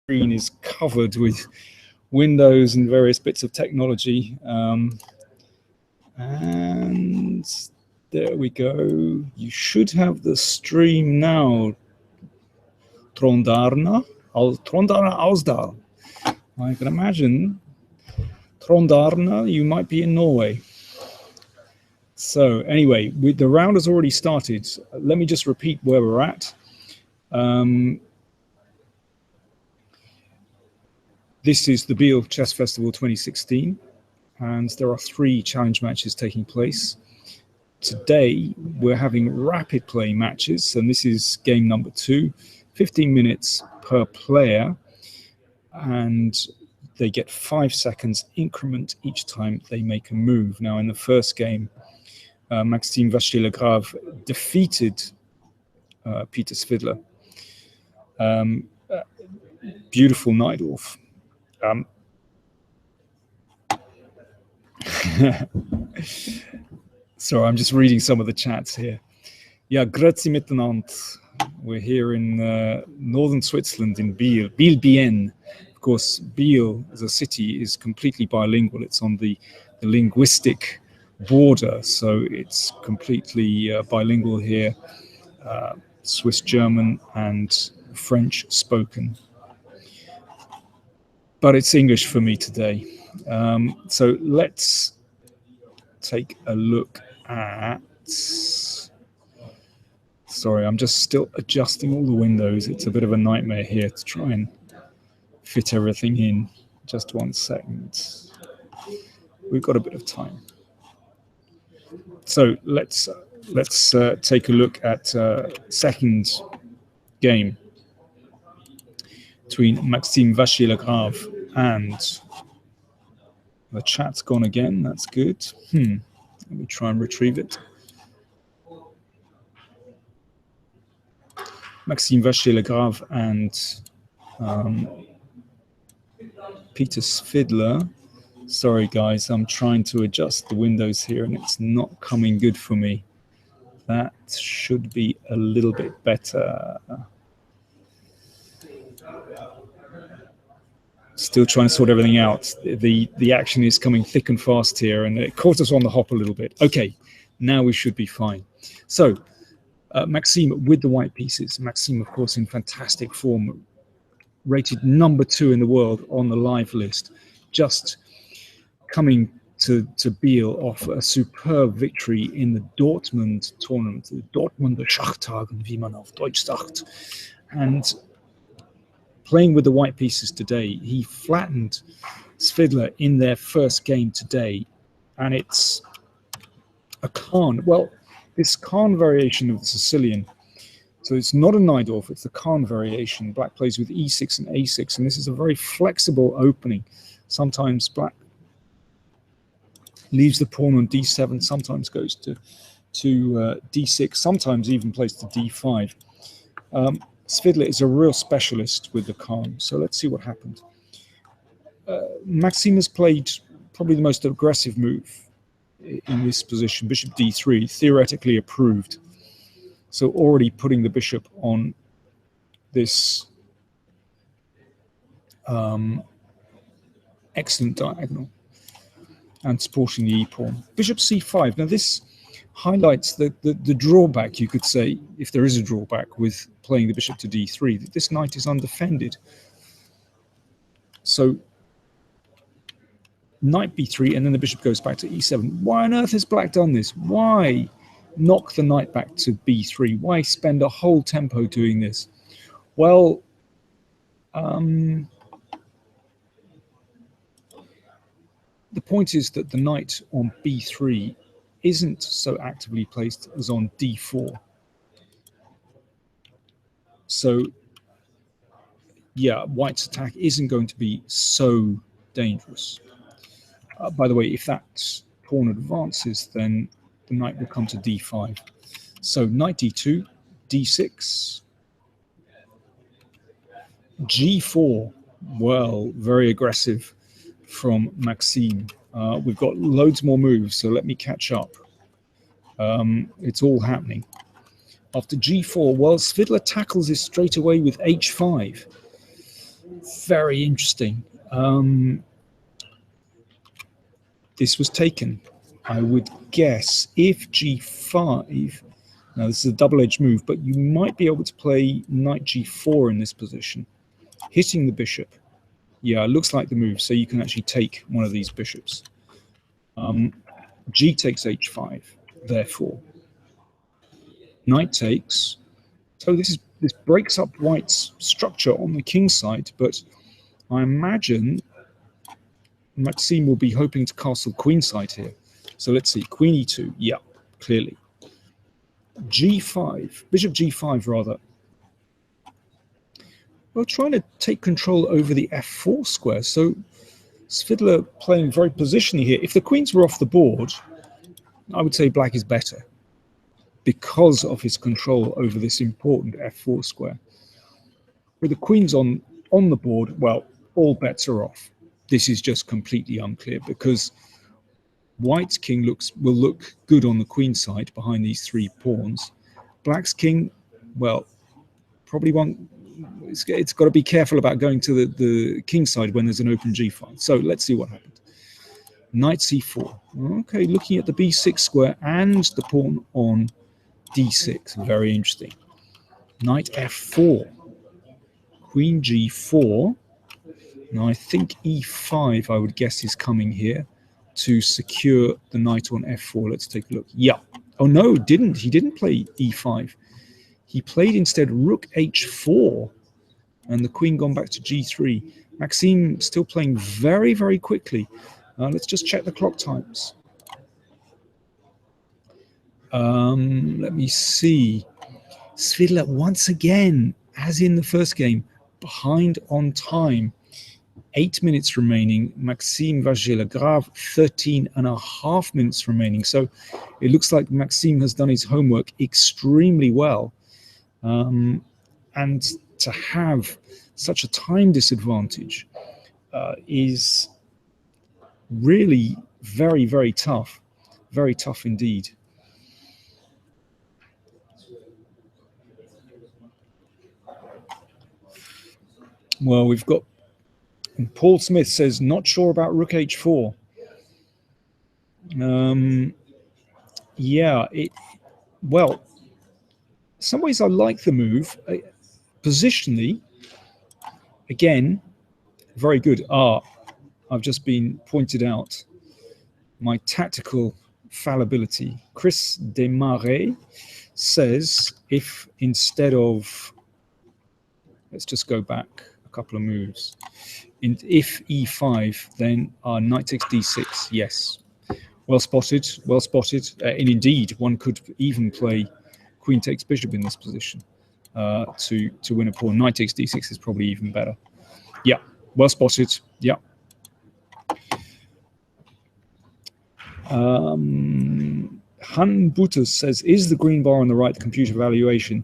screen is covered with windows and various bits of technology. And there we go. You should have the stream now. Trondarna Ausdal. I can imagine Trondarna, you might be in Norway. So anyway, the round has already started. Let me just repeat where we're at. This is the Biel Chess Festival 2016, and there are 3 challenge matches taking place. Today, we're having rapid play matches, and this is game number 2, 15 minutes per player, and they get 5 seconds increment each time they make a move. Now, in the first game, Vachier-Lagrave defeated Peter Svidler. Beautiful Najdorf. Sorry, I'm just reading some of the chats here. Yeah, grazie miteinander. We're here in northern Switzerland in Biel, Biel. Of course, Biel as a city is completely bilingual. It's on the linguistic border, so it's completely bilingual here, Swiss German and French spoken. But it's English for me today. So let's take a look at... Sorry, I'm just still adjusting all the windows. It's a bit of a nightmare here to try and fit everything in. Just 1 second. We've got a bit of time. So let's take a look at second game between Maxime Vachier-Lagrave and... The chat's gone again. That's good. Let me try and retrieve it. Maxime Vachier-Lagrave and Peter Svidler. Sorry, guys, I'm trying to adjust the windows here, and it's not coming good for me. That should be a little bit better. Still trying to sort everything out. The action is coming thick and fast here, and it caught us on the hop a little bit. Okay, now we should be fine. So, Maxime with the white pieces. Maxime, of course, in fantastic form, rated number 2 in the world on the live list, just coming to Biel off a superb victory in the Dortmund tournament, the Dortmunder Schachtagen, wie man auf Deutsch sagt. And playing with the white pieces today, he flattened Svidler in their first game today, and it's a Kahn. Well, this Kahn variation of the Sicilian, so it's not a Najdorf, it's the Kahn variation. Black plays with e6 and a6, and this is a very flexible opening. Sometimes black leaves the pawn on d7, sometimes goes to d6, sometimes even plays to d5. Svidler is a real specialist with the Kahn, so let's see what happened. Maxime has played probably the most aggressive move in this position, bishop d3, theoretically approved. So already putting the bishop on this excellent diagonal and supporting the e-pawn. Bishop c5. Now this highlights the drawback, you could say, if there is a drawback with playing the bishop to d3, that this knight is undefended. So knight b3, and then the bishop goes back to e7. Why on earth has black done this? Why knock the knight back to b3? Why spend a whole tempo doing this? Well, the point is that the knight on b3 isn't so actively placed as on d4. So, yeah, white's attack isn't going to be so dangerous. By the way, if that pawn advances, then the knight will come to d5. So knight d2, d6, g4. Well, very aggressive from Maxime. We've got loads more moves, so let me catch up. It's all happening. After g4, well, Svidler tackles this straight away with h5. Very interesting. This was taken. I would guess if g5, now this is a double-edged move, but you might be able to play knight g4 in this position, hitting the bishop. Yeah, it looks like the move, so you can actually take one of these bishops. G takes h5, therefore. Knight takes. So this breaks up white's structure on the king side, but I imagine Maxime will be hoping to castle queenside here. So let's see, queen e2, yeah, clearly. g5, bishop g5 rather. Well, trying to take control over the f4 square. So Svidler playing very positionally here. If the queens were off the board, I would say black is better because of his control over this important f4 square. With the queens on the board, well, all bets are off. This is just completely unclear because white's king will look good on the queen side behind these three pawns. Black's king, well, probably won't. It's got to be careful about going to the king side when there's an open g5. So let's see what happens. Knight c4. Okay, looking at the b6 square and the pawn on d6. Very interesting. Knight f4. Queen g4. Now I think e5, I would guess, is coming here to secure the knight on f4. Let's take a look. Yeah. Oh no, he didn't play e5. He played instead rook h4, and the queen gone back to g3. Maxime still playing very, very quickly. Let's just check the clock times. Let me see. Svidler once again, as in the first game, behind on time. 8 minutes remaining. Maxime Vachier-Lagrave, 13.5 minutes remaining. So it looks like Maxime has done his homework extremely well. And to have such a time disadvantage is really very, very tough. Very tough indeed. Well, we've got Paul Smith says, not sure about rook h4. Yeah, well, in some ways I like the move. Positionally, again, very good. I've just been pointed out my tactical fallibility. Chris Desmarais says, if instead of, let's just go back a couple of moves. If e5, then knight takes d6. Yes, well spotted, well spotted. And indeed, one could even play queen takes bishop in this position to win a pawn. Knight takes d6 is probably even better. Yeah, well spotted. Yeah. Han Butas says, is the green bar on the right the computer valuation?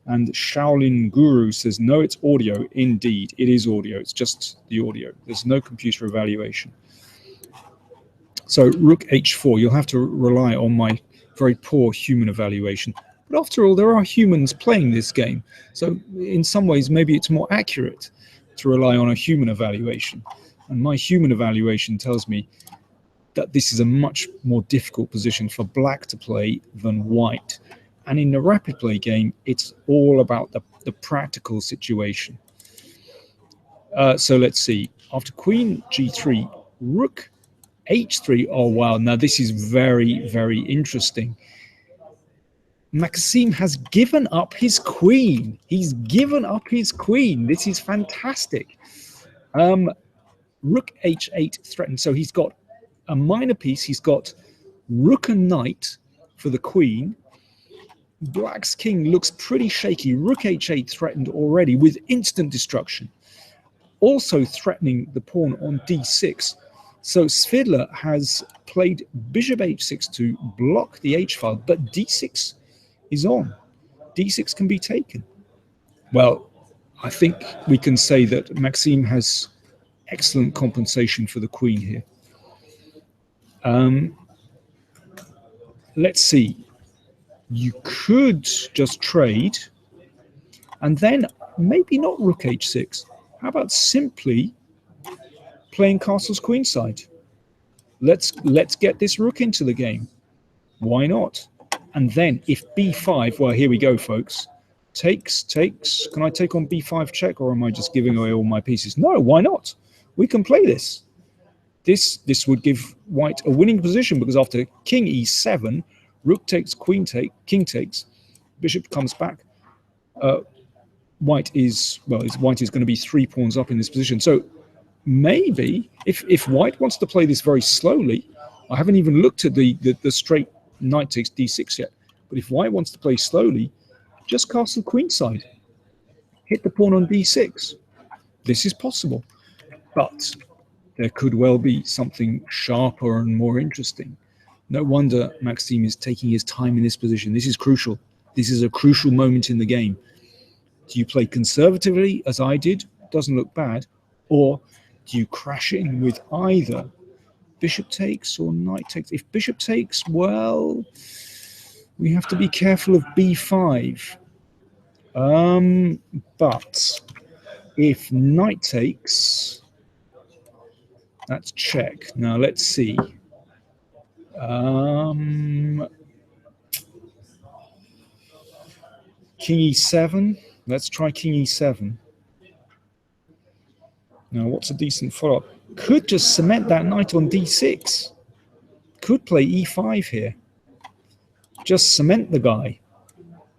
And Shaolin Guru says, no, it's audio. Indeed, it is audio. It's just the audio. There's no computer evaluation. So rook h4, you'll have to rely on my very poor human evaluation. But after all, there are humans playing this game. So in some ways, maybe it's more accurate to rely on a human evaluation. And my human evaluation tells me that this is a much more difficult position for black to play than white. And in the rapid play game, it's all about the practical situation. So let's see. After queen g3, rook h3. Oh, wow. Now, this is very, very interesting. Maxime has given up his queen. He's given up his queen. This is fantastic. Rook h8 threatened. So he's got a minor piece. He's got rook and knight for the queen. Black's king looks pretty shaky. Rook h8 threatened already with instant destruction. Also threatening the pawn on d6. So Svidler has played bishop h6 to block the h-file, but d6 is on. d6 can be taken. Well, I think we can say that Maxime has excellent compensation for the queen here. Let's see. You could just trade, and then maybe not rook h6. How about simply playing castles queenside? Let's get this rook into the game. Why not? And then if b5, well, here we go, folks. Takes. Can I take on b5 check, or am I just giving away all my pieces? No, why not? We can play this. This would give white a winning position, because after king e7, rook takes, queen takes, king takes, bishop comes back. White is going to be 3 pawns up in this position. So maybe if white wants to play this very slowly, I haven't even looked at the straight knight takes d6 yet, but if white wants to play slowly, just castle queenside, hit the pawn on d6. This is possible, but there could well be something sharper and more interesting. No wonder Maxime is taking his time in this position. This is crucial. This is a crucial moment in the game. Do you play conservatively, as I did? Doesn't look bad. Or do you crash in with either bishop takes or knight takes? If bishop takes, well, we have to be careful of b5. But if knight takes, that's check. Now let's see. King e7. Let's try king e7. Now, what's a decent follow-up? Could just cement that knight on d6. Could play e5 here. Just cement the guy,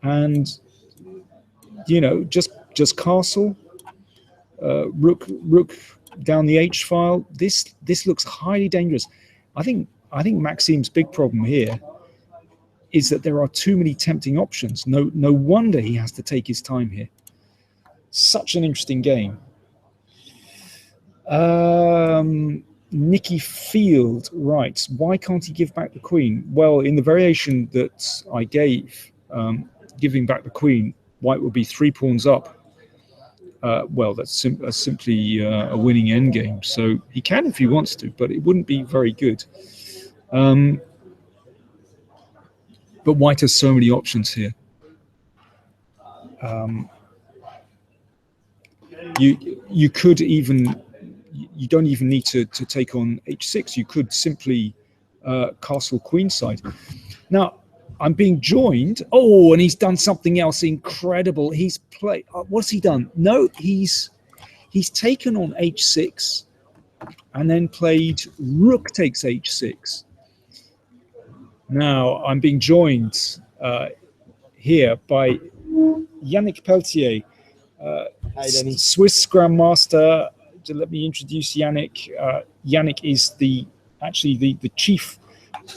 and just castle. Rook down the h file. This looks highly dangerous. I think Maxime's big problem here is that there are too many tempting options. No wonder he has to take his time here. Such an interesting game. Nicky Field writes, why can't he give back the queen? Well, in the variation that I gave, giving back the queen, white will be 3 pawns up. Well, that's simply a winning endgame. So he can if he wants to, but it wouldn't be very good. But white has so many options here. You could even, you don't even need to take on h6. You could simply castle queenside. Now, I'm being joined. Oh, and he's done something else incredible. He's played. What's he done? No, he's taken on h6 and then played rook takes h6. Now, I'm being joined here by Yannick Peltier, Swiss Grandmaster. Let me introduce Yannick. Yannick is actually the chief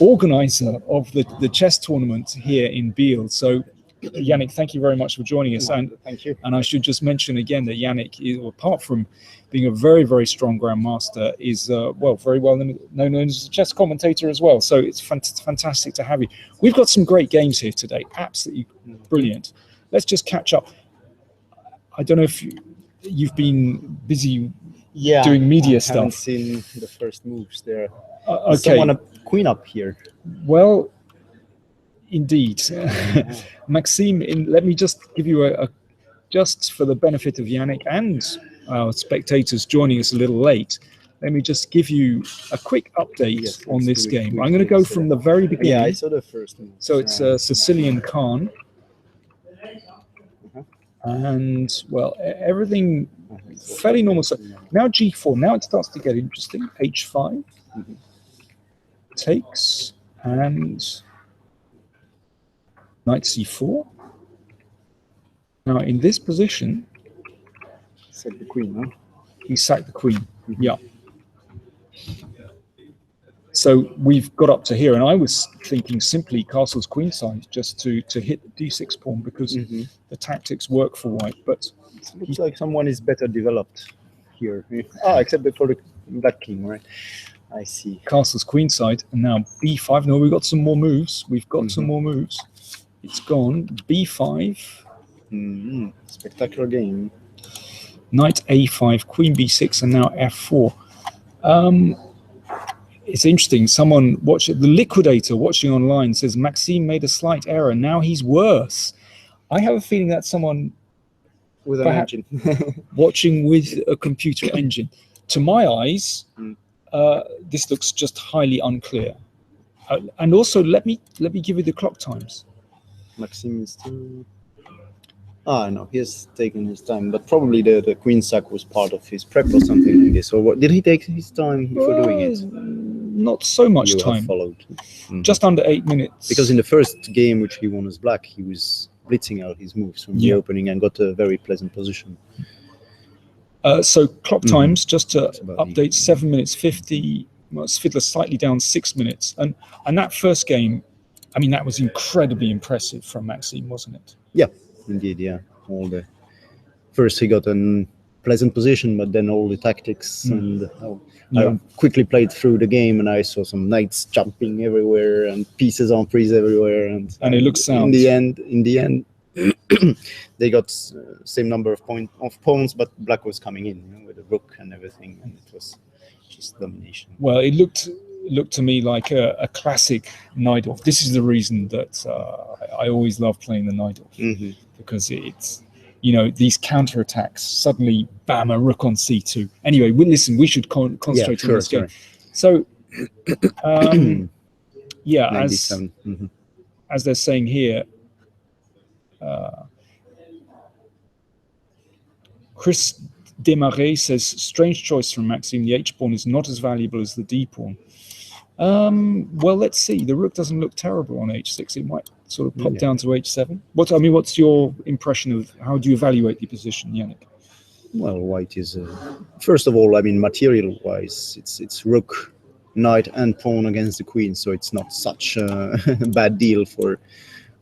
organizer of the chess tournament here in Biel. So, Yannick, thank you very much for joining us. And thank you. And I should just mention again that Yannick, apart from being a very, very strong grandmaster, is very well known as a chess commentator as well. So it's fantastic to have you. We've got some great games here today. Absolutely brilliant. Let's just catch up. I don't know if you've been busy doing media stuff. I haven't seen the first moves there. Okay. Someone a queen up here. Well, indeed. Maxime, let me just give you just for the benefit of Yannick and our spectators joining us a little late, let me just give you a quick update on this game. I'm going to go from the very beginning. Yeah, I saw the first move. So it's Sicilian Khan. And, well, everything fairly normal. So now g4. Now it starts to get interesting. h5. Takes. And knight c4. Now, in this position... Sack the queen, huh? He sacked the queen. Yeah. So we've got up to here, and I was thinking simply castles queenside just to hit the d6 pawn because the tactics work for white. But it looks like someone is better developed here. Except for the black king, right? I see. Castles queenside, and now b5. No, we've got some more moves. We've got some more moves. It's gone. b5. Spectacular game. Knight a5, queen b6, and now f4. It's interesting. Someone the Liquidator watching online says Maxime made a slight error. Now he's worse. I have a feeling that someone with an perhaps engine. watching with a computer engine. To my eyes, this looks just highly unclear. And also, let me give you the clock times. Maxime is still. No, he's taken his time, but probably the queen sack was part of his prep or something like this. Or what? Did he take his time before doing it? Not so much You time. have followed. Just under 8 minutes. Because in the first game, which he won as black, he was blitzing out his moves from the opening and got a very pleasant position. So clock times, just to update, the- 7 minutes 50. Well, Svidler slightly down 6 minutes, and that first game, I mean, that was incredibly impressive from Maxime, wasn't it? Yeah, indeed, yeah. First he got a pleasant position, but then all the tactics and I quickly played through the game, and I saw some knights jumping everywhere and pieces on freeze everywhere, and it looks sound. In the end, they got same number of pawns, but black was coming in, with the rook and everything, and it was just domination. Well, it looked to me like a classic Najdorf. This is the reason that I always love playing the Najdorf, because it's, these counterattacks, suddenly bam, a rook on c2. Anyway, we should concentrate on this game. So as they're saying here, Chris Desmarais says, strange choice from Maxime. The h-pawn is not as valuable as the d-pawn. Well, let's see. The rook doesn't look terrible on h6. It might sort of pop down to h7. What's your impression of, how do you evaluate the position, Yannick? Well, white is first of all, I mean, material-wise, it's rook, knight, and pawn against the queen, so it's not such a bad deal for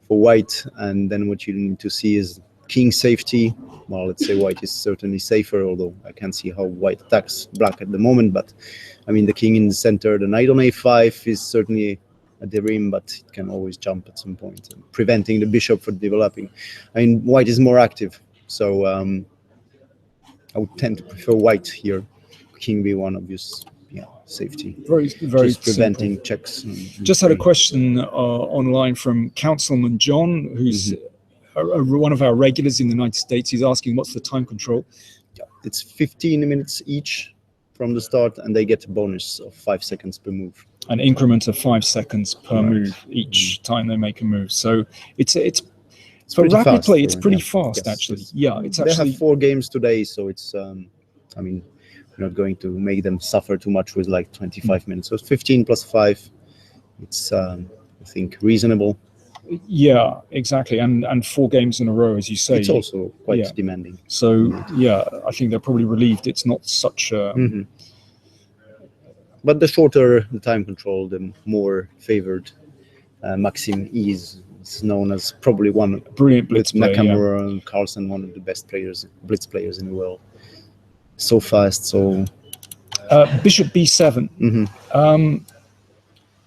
white. And then what you need to see is king safety. Well, let's say white is certainly safer, although I can't see how white attacks black at the moment. But I mean, the king in the center, the knight on a5 is certainly at the rim, but it can always jump at some point, preventing the bishop from developing. I mean, white is more active, so I would tend to prefer white here. King b1, obvious, safety. Very just preventing simple. checks. Just had a question online from Councilman John, who's one of our regulars in the United States. He's asking, what's the time control? It's 15 minutes each from the start, and they get a bonus of 5 seconds per move. An increment of 5 seconds per move each time they make a move. So it's for rapid fast, play. It's pretty fast, actually. It's actually. They have 4 games today, so it's. I mean, we're not going to make them suffer too much with like 25 minutes. So it's 15 plus 5. It's I think reasonable. Yeah, exactly, and 4 games in a row, as you say. It's also quite demanding. So I think they're probably relieved it's not such a. But the shorter the time control, the more favored Maxime is. It's known as probably one brilliant blitz player. Nakamura and Carlsen, one of the best blitz players in the world. So fast, so. Bishop b7.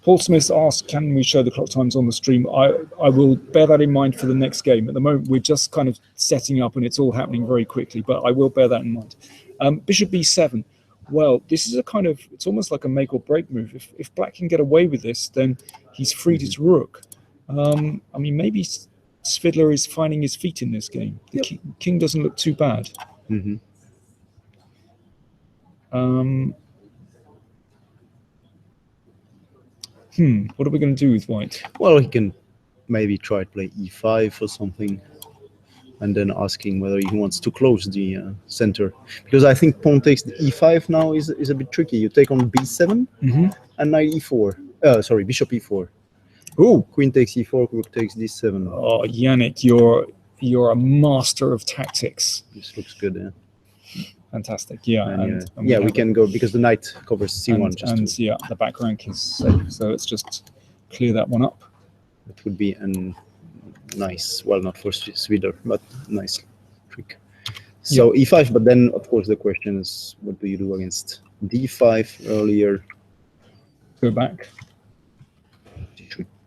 Paul Smith asked, can we show the clock times on the stream? I will bear that in mind for the next game. At the moment, we're just kind of setting up and it's all happening very quickly, but I will bear that in mind. Bishop b7. Well, this is it's almost like a make or break move. If black can get away with this, then he's freed his rook. I mean, maybe Svidler is finding his feet in this game. The king doesn't look too bad. What are we going to do with white? Well, he can maybe try to play e5 or something, and then asking whether he wants to close the center. Because I think pawn takes the e5 now is a bit tricky. You take on b7 and knight e4. Sorry, bishop e4. Oh, queen takes e4, rook takes d7. Oh, Yannick, you're a master of tactics. This looks good, yeah. Fantastic, yeah. And we can go because the knight covers c1 the back rank is safe. So let's just clear that one up. It would be a nice, well, not for Svidler, but nice trick. So e5, but then of course the question is, what do you do against d5 earlier? Go back.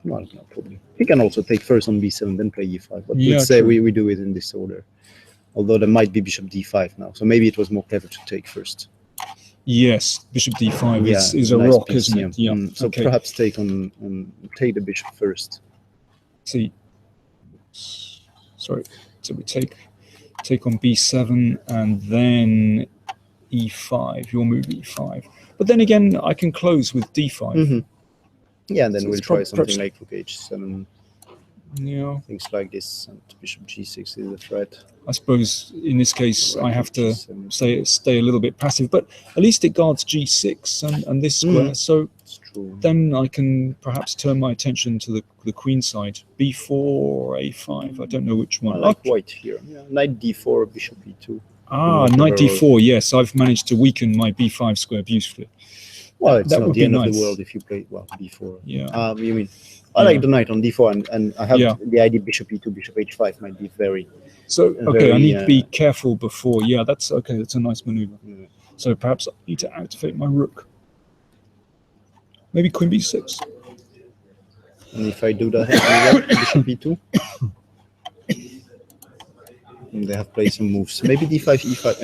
Well, no, probably. He can also take first on b7, then play e5. But let's say we do it in this order. Although there might be bishop d5 now, so maybe it was more clever to take first. Yes, bishop d5 is a nice rock, piece, isn't it? Yeah. So perhaps take the bishop first. See, sorry. So we take take on b7, and then e5. Your move e5. But then again, I can close with d5. Yeah, and then So we'll it's try perhaps- something like rook h7, Yeah, things like this, and bishop g6 is a threat. I suppose in this case I have to G7. stay a little bit passive, but at least it guards g6 and this square. So It's true. then I can perhaps turn my attention to the queen side. b4 or a5. I don't know which I one. like white here. Yeah, knight d4, bishop e2. Knight d4. Yes, I've managed to weaken my b5 square beautifully. Well, it's that not would the be end of nice. the world if you play b4. Yeah. You mean? I like the knight on d4, and I have Yeah. the idea bishop e2, bishop h5 might be very. So okay, I very, need to be careful before. Yeah, that's okay. That's a nice maneuver. Yeah. So perhaps I need to activate my rook. Maybe queen b6. And if I do that, bishop e2. And they have played some moves. Maybe d5, e5,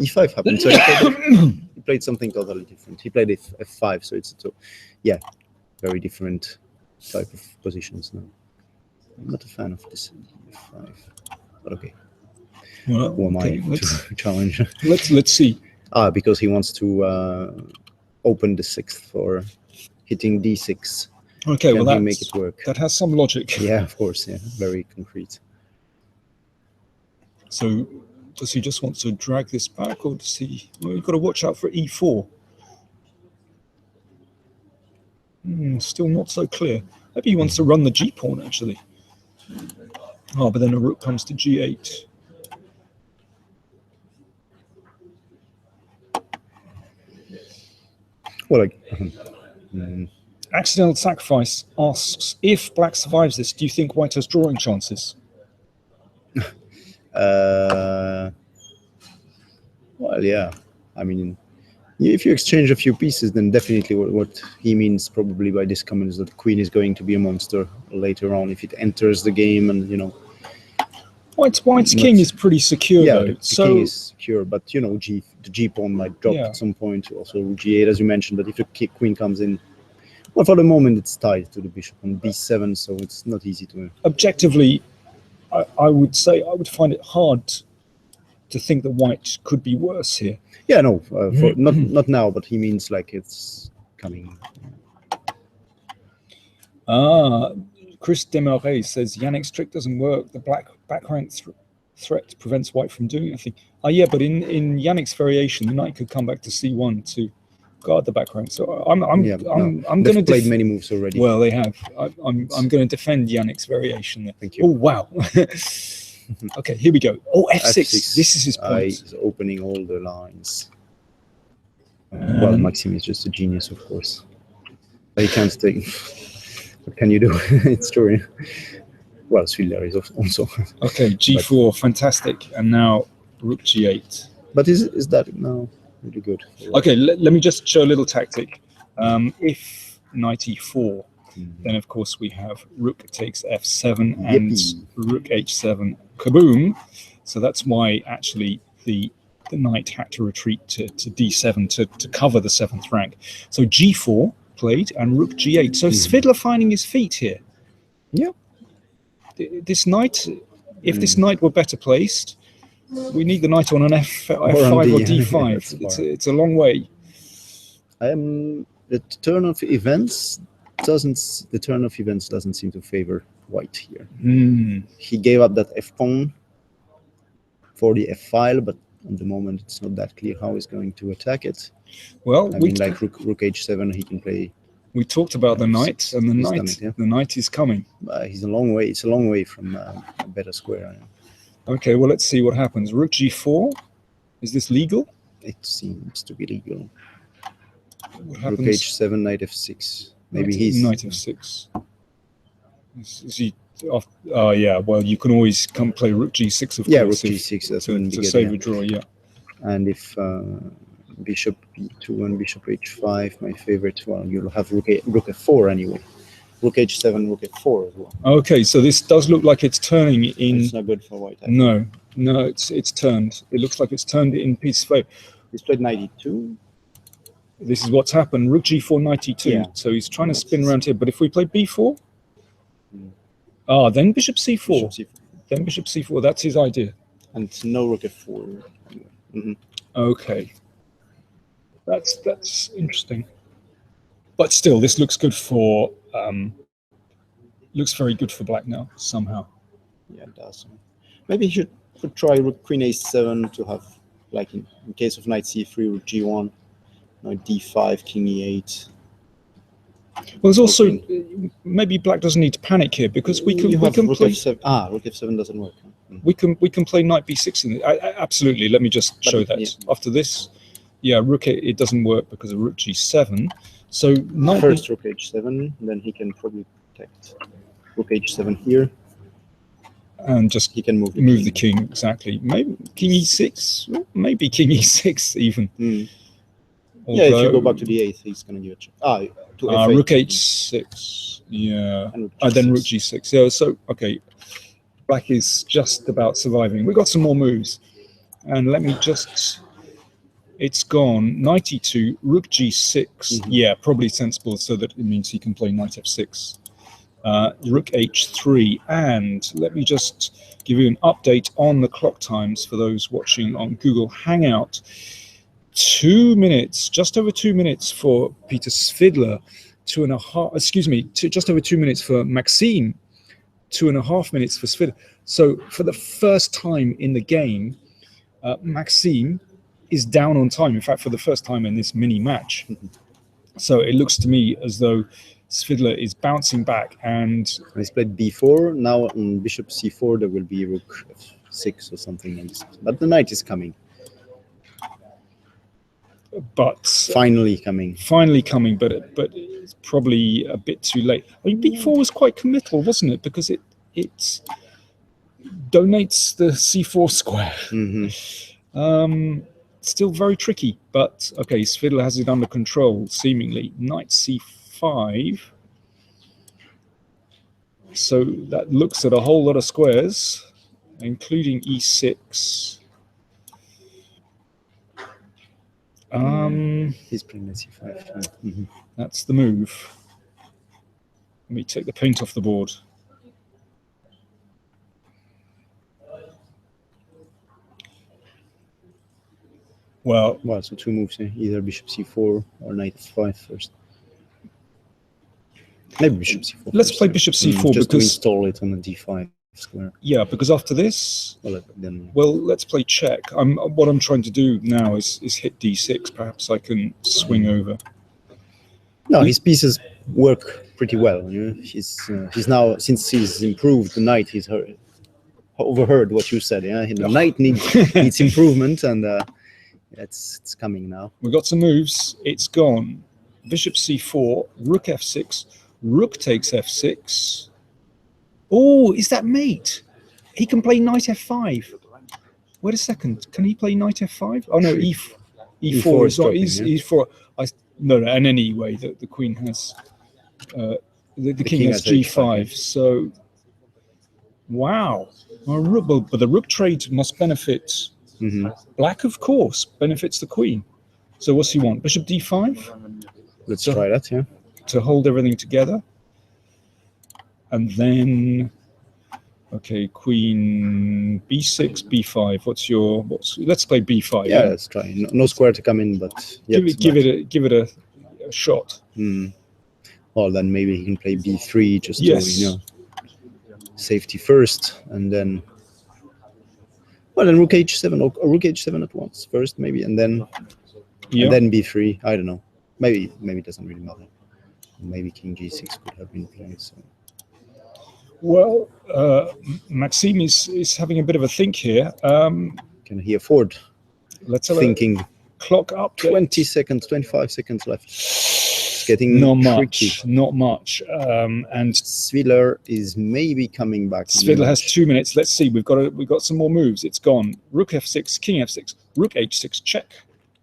e5 happened. So he played something totally different. He played f5, so it's very different type of positions now. I'm not a fan of this f5, but okay. Well, Who am I to challenge? Let's see. Because he wants to open the sixth for hitting d6. Okay, Can well he make it work? That has some logic. Yeah, of course. Yeah, very concrete. So does he just want to drag this back, or does he? Well, you've got to watch out for e4. Still not so clear. Maybe he wants to run the g pawn actually. Oh, but then a rook comes to g8. Well, Accidental Sacrifice asks, if black survives this, do you think white has drawing chances? well, yeah. I mean, if you exchange a few pieces, then definitely what he means probably by this comment is that the queen is going to be a monster later on if it enters the game, and White's king is pretty secure though. The king is secure, but the g pawn might drop at some point. Also g8, as you mentioned. But if the queen comes in, well, for the moment it's tied to the bishop on b7, so it's not easy to. Objectively, I would say I would find it hard to think that white could be worse here. Yeah, no, not now, but he means like it's coming. Chris Desmarais says Yannick's trick doesn't work. The black rank threat prevents white from doing anything. Yeah, but in Yannick's variation, the knight could come back to c1 to guard the back rank. So I'm going to played many moves already. Well, they have. I'm going to defend Yannick's variation there. Thank you. Oh wow. Okay, here we go. Oh, f6. This is his point. He's opening all the lines. Well, Maxime is just a genius, of course. But he can't take. What can you do? It's true. Well, Svidler is also. Okay, g4, fantastic, and now rook g8. But is that now really good? Okay, let me just show a little tactic. If knight e4, then of course we have rook takes f7 and rook h7. Kaboom! So that's why actually the knight had to retreat to d7 to cover the 7th rank. So g4 played and rook g8. So Svidler finding his feet here. Yeah. This knight, if this knight were better placed, we need the knight on an f5 or d5. It's a long way. The turn of events doesn't seem to favor white here. He gave up that f pawn for the f file, but at the moment it's not that clear how he's going to attack it. Well, like rook h7, he can play. We talked about the knight, and the knight is coming. He's a long way. It's a long way from a better square. Okay, well, let's see what happens. Rook g4. Is this legal? It seems to be legal. What happens? Rook h7, knight f6. Maybe he's knight f6. Is he off? Yeah. Well, you can always come play rook g6. Of course, rook g6. That's to save a draw. Yeah. And if bishop b2 and bishop h5, my favorite. Well, you'll have rook f4 anyway. Rook h7, rook f4 as well. Okay, so this does look like it's turning in. It's not good for white. No, it's turned. It looks like it's turned in piece's favor. He's played knight e2. This is what's happened. Rook g4, knight e2. Yeah. So he's trying to spin around here. But if we play b4, then bishop c4. Then bishop c4. That's his idea. And no rook f4. Okay, that's interesting. But still, this looks good for looks very good for black now somehow. Yeah, it does. Maybe he could try rook queen a7 to have, like in case of knight c3, rook g1, knight d5, king e8. Well, there's also maybe black doesn't need to panic here because we can rook play f7. Rook f7 doesn't work. we can play knight b6 in it. Absolutely. Let me just show that. Yeah. After this, yeah, rook it doesn't work because of rook g7. So knight first rook h7, then he can probably protect rook h7 here, and just he can move the king. Exactly. Maybe king e6. Maybe king e6 even. Although, yeah, if you go back to the 8th, he's going to give it. To f8. Rook h6. Yeah. And then rook g6. Yeah. So okay, black is just about surviving. We got some more moves, and let me just. It's gone. Knight e2, rook g6. Yeah, probably sensible, so that it means he can play knight f6. Rook h3, and let me just give you an update on the clock times for those watching on Google Hangout. 2 minutes, just over 2 minutes for Peter Svidler, 2.5. Excuse me, just over 2 minutes for Maxime, 2.5 minutes for Svidler. So for the first time in the game, Maxime is down on time. In fact, for the first time in this mini match. So it looks to me as though Svidler is bouncing back, and he's played b4. Now on bishop c4 there will be rook f6 or something, but the knight is coming. But finally coming, but it's probably a bit too late. I mean, b4 was quite committal, wasn't it? Because it donates the c4 square. Still very tricky, but okay, Svidler has it under control, seemingly. Knight c5. So that looks at a whole lot of squares, including e6. He's playing c5. That's the move. Let me take the paint off the board. Well, so 2 moves here. Either bishop c4 or knight f5 first. Maybe bishop c4. Let's play bishop c4 just because to install it on the d5 square. Yeah, because after this, well, let's play check. What I'm trying to do now is hit d6. Perhaps I can swing over. No, his pieces work pretty well. You know? He's now, since he's improved the knight, he's overheard what you said. Yeah, the knight needs improvement, and it's coming now. We've got some moves. It's gone. Bishop c4, rook f6, rook takes f6. Oh, is that mate? He can play knight f5. Wait a second. Can he play knight f5? Oh no, e4 is not. E4. No. And anyway, the queen has. The king has g5. So, wow. But the rook trade must benefit. Black, of course, benefits the queen. So what's he want? Bishop d5? Let's try that, yeah. To hold everything together. And then, okay, queen b6, b5. Let's play b5. Yeah, let's try. No square to come in, but give it a shot. Well, then maybe he can play b3 just to, safety first, and then. Well, then rook h7 or rook h7 at once first, maybe, and then b3. I don't know. Maybe it doesn't really matter. Maybe king g6 could have been played. So. Well, Maxime is having a bit of a think here. Can he afford? Let's thinking. Clock up. 20 seconds, 25 seconds left. It's getting tricky. Not much. And Svidler is maybe coming back. Svidler has 2 minutes. Let's see. We've got some more moves. It's gone. Rook f6, king f6, rook h6, check.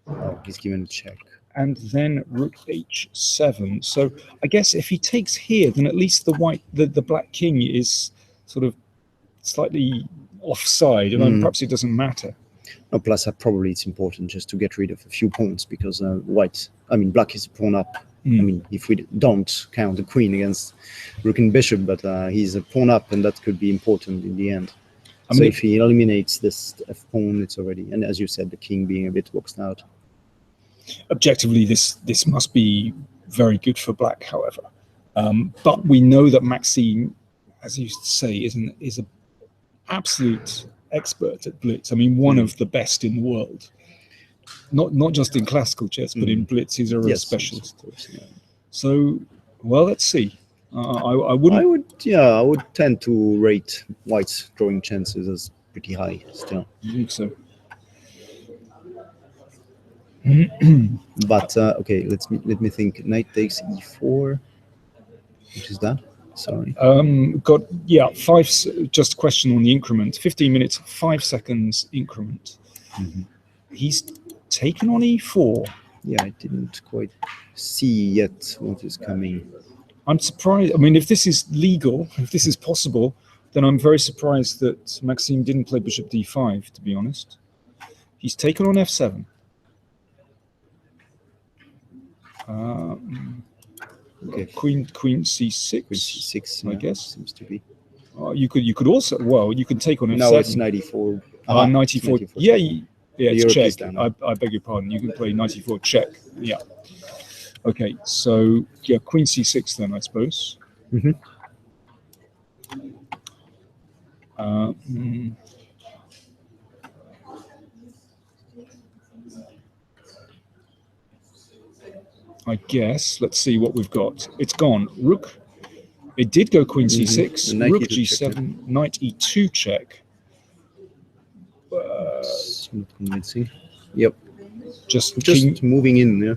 Oh, he's given a check. And then rook h7. So I guess if he takes here, then at least the black king is sort of slightly offside, and perhaps it doesn't matter. No, plus probably it's important just to get rid of a few pawns, because black is a pawn up. I mean, if we don't count the queen against rook and bishop, but he's a pawn up, and that could be important in the end. So if he eliminates this f pawn, it's already, and as you said, the king being a bit boxed out. Objectively, this must be very good for black, however. But we know that Maxime, as you say, is an absolute expert at blitz. I mean, one of the best in the world. Not just in classical chess, but in blitz, he's a real specialist. Of course, yeah. So, well, let's see. I would tend to rate White's drawing chances as pretty high still. I think so. But okay, let me think. Knight takes e4. What is that? Sorry. Just a question on the increment. 15 minutes, 5 seconds increment. He's taken on e4. Yeah, I didn't quite see yet what is coming. I'm surprised. I mean, if this is legal, if this is possible, then I'm very surprised that Maxime didn't play bishop d5, to be honest. He's taken on f7. Okay. Queen c6. Queen c6, I guess seems to be. You could also, well, you can take on f7. No, it's knight e4. Knight e4. Yeah, it's check. Down, I beg your pardon. You can play knight e4 check. Yeah. Okay, so yeah, queen c6 then, I suppose. I guess. Let's see what we've got. It's gone. Rook. It did go queen c6. Rook g7. Knight e2 check. It's not convincing. Yep. Just moving in. Yeah.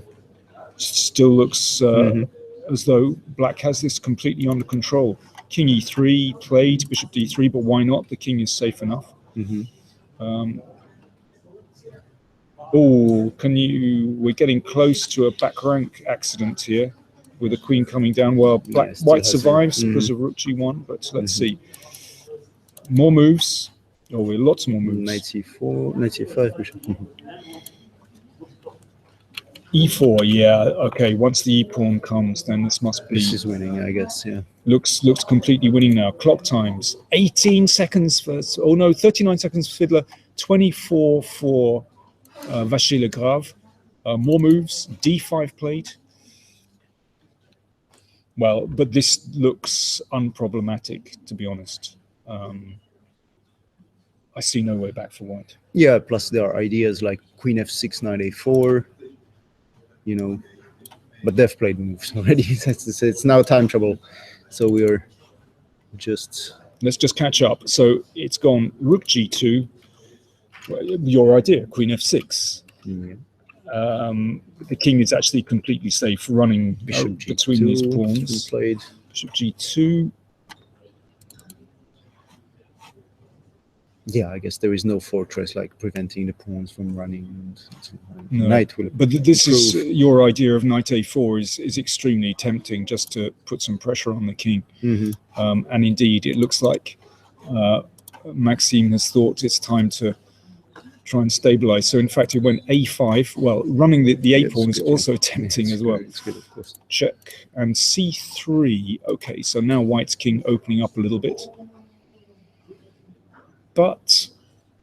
Still looks as though black has this completely under control. King e3 played, bishop d3, but why not? The king is safe enough. We're getting close to a back rank accident here with the queen coming down. Well, white survives because of rook g1, but let's see. More moves. Lots more moves. Knight c4, knight c5, bishop. e4, yeah, okay. Once the e-pawn comes, then this must be... This is winning, I guess, yeah. Looks completely winning now. Clock times. 18 seconds for... 39 seconds for Svidler. 24 for Vachier-Lagrave. More moves. d5 played. Well, but this looks unproblematic, to be honest. I see no way back for white. Yeah, plus there are ideas like queen f6, knight a4. But they've played moves already. It's now time trouble. So we're just... Let's just catch up. So it's gone rook g2. Your idea, queen f6. The king is actually completely safe running bishop between these pawns. Played. Bishop g2. Yeah, I guess there is no fortress like preventing the pawns from running. No. Knight will but this is your idea of knight a4 is extremely tempting, just to put some pressure on the king. And indeed, it looks like Maxime has thought it's time to try and stabilize. So in fact, it went a5. Well, running the a pawn is also tempting as well. It's good, of course. Check and c3. Okay, so now white's king opening up a little bit. But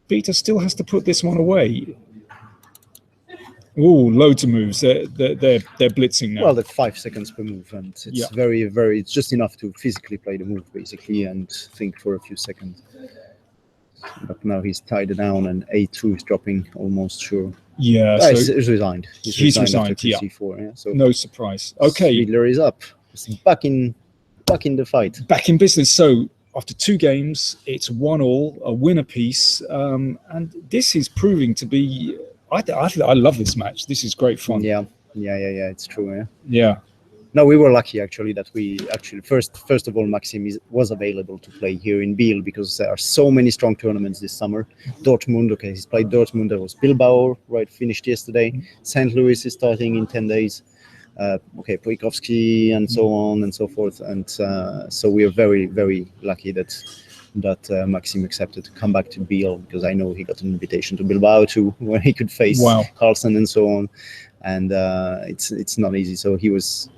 Peter still has to put this one away. Oh, loads of moves. They're blitzing now. Well, that's 5 seconds per move, and it's very, it's just enough to physically play the move, basically, and think for a few seconds. But now he's tied it down, and a2 is dropping almost sure. Yeah, so he's resigned. He's resigned, yeah. c4, yeah. So no surprise. Okay. Svidler is up. He's back in the fight. Back in business. So after 2 games, it's 1-1, a win apiece, and this is proving to be. I love this match. This is great fun. Yeah. It's true. Yeah. Yeah. No, we were lucky actually that we actually first of all Maxime was available to play here in Biel, because there are so many strong tournaments this summer. Dortmund, okay, he's played Dortmund. There was Bilbao, right, finished yesterday. St. Louis is starting in 10 days. Okay, Poikowski and so on and so forth. And so we are very, very lucky that Maxime accepted to come back to Biel, because I know he got an invitation to Bilbao too, where he could face Carlsen and so on. And it's not easy. So he was,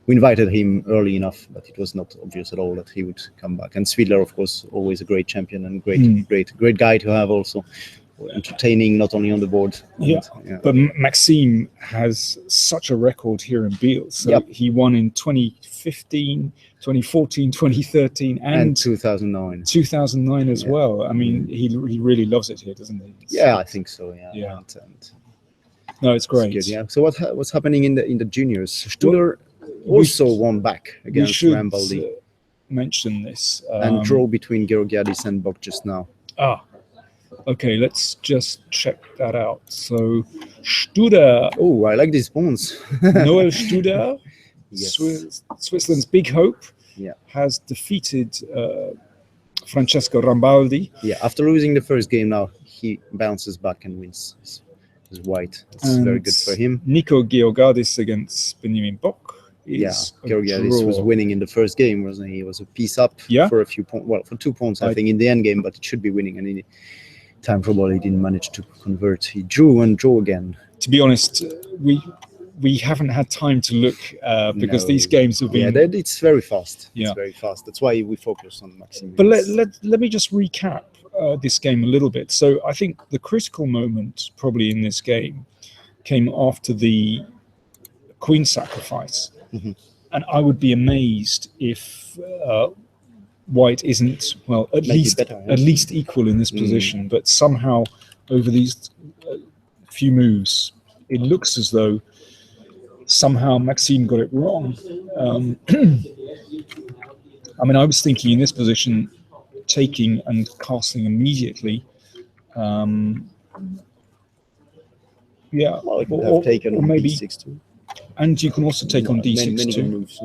we invited him early enough, but it was not obvious at all that he would come back. And Svidler, of course, always a great champion and great guy to have also. Entertaining, not only on the board. But Maxime has such a record here in Biel. So he won in 2015, 2014, 2013, and 2009. 2009 as well. I mean, he really loves it here, doesn't he? I think so. Yeah. No, it's great. It's good, So what's happening in the juniors? Studer also won back against Rambaldi. Mention this and draw between Georgiadis and Bok just now. Okay, let's just check that out. So, Studer. Oh, I like these pawns. Noel Studer, Switzerland's big hope, has defeated Francesco Rambaldi. Yeah, after losing the first game now, he bounces back and wins his white. It's very good for him. Nico Georgiadis against Benjamin Bok. Georgiadis was winning in the first game, wasn't he? He was a piece up for a few points. Well, for 2 points, I think, in the end game, but it should be winning. And in time probably didn't manage to convert. He drew and drew again. To be honest, we haven't had time to look because these games have been. Yeah, it's very fast. It's very fast. That's why we focus on Maxime. But let me just recap this game a little bit. So I think the critical moment probably in this game came after the queen sacrifice. And I would be amazed if White isn't at least equal in this position. But somehow over these few moves, it looks as though somehow Maxime got it wrong. I mean, I was thinking in this position, taking and casting immediately. Well, have taken or maybe d6 too. And you can also take on d6 many too. Moves,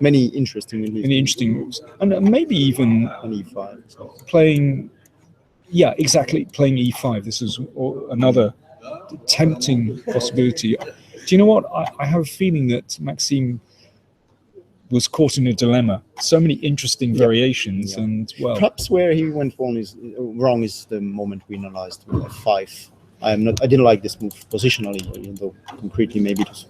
Many interesting moves, and maybe even on e5 playing. Yeah, exactly. Playing e5. This is another tempting possibility. Do you know what? I have a feeling that Maxime was caught in a dilemma. So many interesting variations, and perhaps where he went wrong is the moment we analyzed with f5. I didn't like this move positionally, even though concretely maybe it was.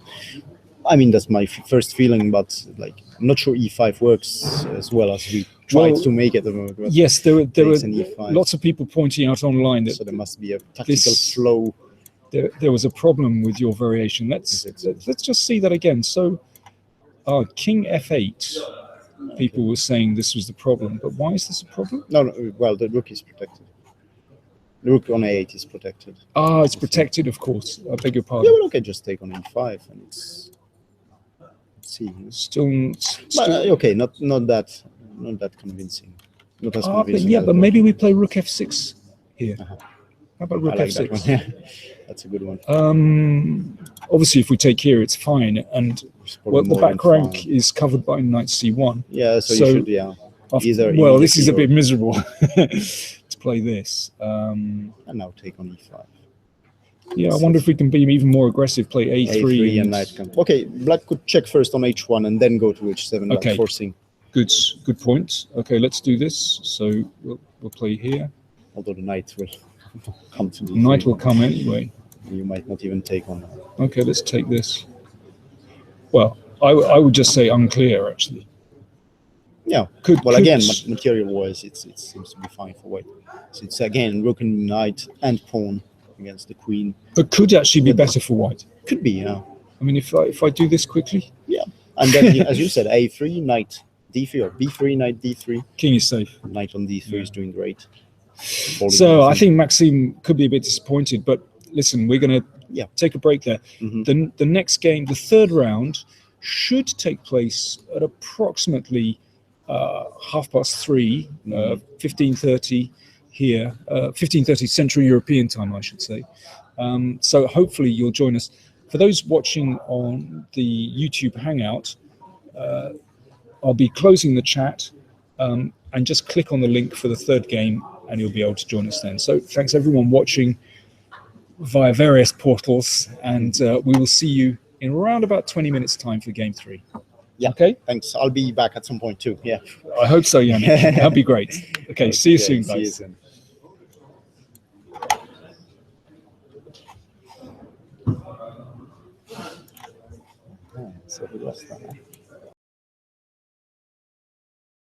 I mean, that's my first feeling, but I'm not sure e5 works as well as we tried to make it. Yes, there were lots of people pointing out online that so there must be a tactical flow. There was a problem with your variation. Let's just see that again. So, King f8. People were saying this was the problem, but why is this a problem? No. Well, the rook is protected. The rook on a8 is protected. It's protected, of course. I beg your pardon. Yeah, well, okay, just take on e5, and it's. Let's see. Still okay, not that convincing. Not as convincing. But maybe we play rook f6 here. How about rook f6? That's a good one. Obviously, if we take here, it's fine, and the back rank is covered by knight c1. Yeah, so you should this is a bit miserable to play this. And now take on e5. Yeah, I wonder if we can be even more aggressive, play a3 and knight come. Okay, black could check first on h1 and then go to h7, okay. Forcing. Good point. Okay, let's do this. So we'll play here. Although the knight will come to d3. Knight will come anyway. You might not even take on. Okay, let's take this. Well, I would just say unclear, actually. Yeah. Material-wise, it seems to be fine for white. So it's again rook and knight and pawn against the queen. But could actually be better for white. Could be, yeah. I mean, if I do this quickly. Yeah. And then, as you said, a3, knight d3, or b3, knight d3. King is safe. Knight on d3 is doing great. So I think Maxime could be a bit disappointed, but listen, we're going to take a break there. The next game, the third round, should take place at approximately 3:30, 15:30 here, 15:30 Central European time, I should say. So hopefully you'll join us. For those watching on the YouTube Hangout, I'll be closing the chat and just click on the link for the third game and you'll be able to join us then. So thanks everyone watching via various portals, and we will see you in around about 20 minutes time for game 3. Yeah. Okay. Thanks. I'll be back at some point too. Yeah. I hope so, Yannick. That'd be great. Okay. See you soon, guys. See you soon. So